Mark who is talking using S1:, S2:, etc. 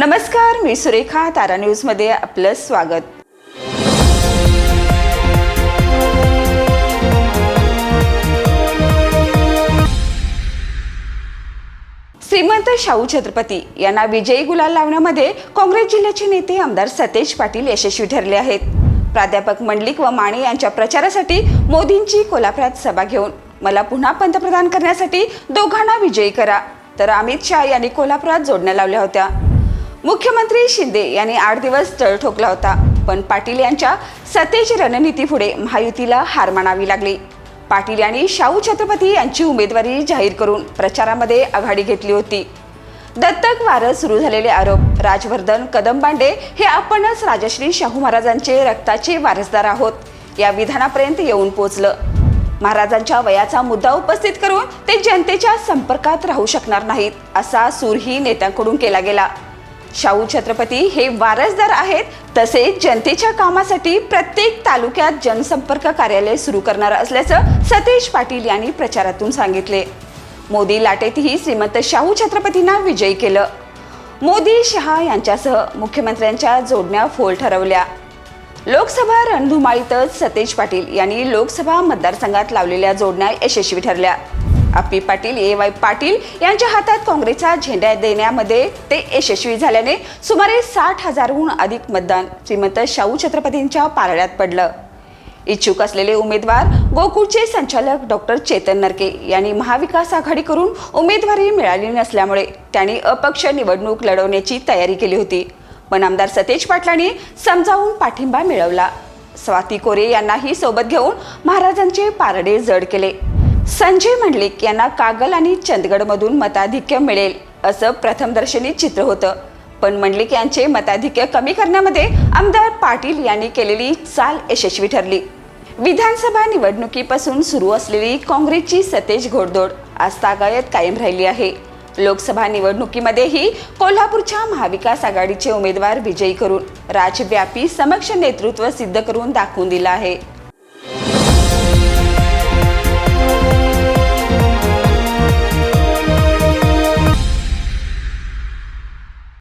S1: नमस्कार, मी सुरेखा. तारा न्यूज मध्ये आपलं स्वागत. श्रीमंत शाहू छत्रपती यांना विजयी गुलाल लावण्यामध्ये काँग्रेस जिल्ह्याचे नेते आमदार सतेज पाटील यशस्वी ठरले आहेत. प्राध्यापक मंडलिक व माने यांच्या प्रचारासाठी मोदींची कोल्हापुरात सभा घेऊन मला पुन्हा पंतप्रधान करण्यासाठी दोघांना विजयी करा, तर अमित शाह यांनी कोल्हापुरात जोडण्या लावल्या होत्या. मुख्यमंत्री शिंदे यांनी 8 दिवस तळ ठोकला होता, पण पाटील यांच्या सतेज रणनीतीपुढे महायुतीला हार मानावी लागली. पाटील यांनी शाहू छत्रपती यांची उमेदवारी जाहीर करून प्रचारामध्ये आघाडी घेतली होती. दत्तक वारं सुरू झालेले आरोप, राजवर्धन कदमबांडे हे आपणच राजश्री शाहू महाराजांचे रक्ताचे वारसदार आहोत या विधानापर्यंत येऊन पोहोचलं. महाराजांच्या वयाचा मुद्दा उपस्थित करून ते जनतेच्या संपर्कात राहू शकणार नाहीत असा सूरही नेत्यांकडून केला गेला. शाहू छत्रपती हे वारसदार आहेत, तसेच जनतेच्या कामासाठी प्रत्येक तालुक्यात जनसंपर्क कार्यालय सुरू करणार असल्याचं सतेज पाटील यांनी प्रचारातून सांगितले. मोदी लाटेतही श्रीमंत शाहू छत्रपतींना विजयी केलं. मोदी शहा यांच्यासह मुख्यमंत्र्यांच्या जोडण्या फोल ठरवल्या. लोकसभा रणधुमाळीतच सतेज पाटील यांनी लोकसभा मतदारसंघात लावलेल्या जोडण्या यशस्वी ठरल्या. अप्पी पाटील, ए.वाय. पाटील यांच्या हातात काँग्रेसचा झेंडा देण्यामध्ये ते यशस्वी झाल्याने सुमारे 60,000हून अधिक मतदान श्रीमंत शाहू छत्रपतींच्या पारड्यात पडलं. इच्छुक असलेले उमेदवार गोकुळचे संचालक डॉक्टर चेतन नरके यांनी महाविकास आघाडी करून उमेदवारी मिळाली नसल्यामुळे त्यांनी अपक्ष निवडणूक लढवण्याची तयारी केली होती, पण आमदार सतेज पाटलांनी समजावून पाठिंबा मिळवला. स्वाती कोरे यांनाही सोबत घेऊन महाराजांचे पारडे जड केले. संजय मंडलिक यांना कागल आणि चंदगडमधून मताधिक्य मिळेल असं प्रथमदर्शनी चित्र होतं, पण मंडलिक यांचे मताधिक्य कमी करण्यामध्ये आमदार पाटील यांनी केलेली चाल यशस्वी ठरली. विधानसभा निवडणुकीपासून सुरू असलेली काँग्रेसची सतेज घोडदौड आजतागायत कायम राहिली आहे. लोकसभा निवडणुकीमध्येही कोल्हापूरच्या महाविकास आघाडीचे उमेदवार विजयी करून राज्यव्यापी समक्ष नेतृत्व सिद्ध करून दाखवून दिलं आहे.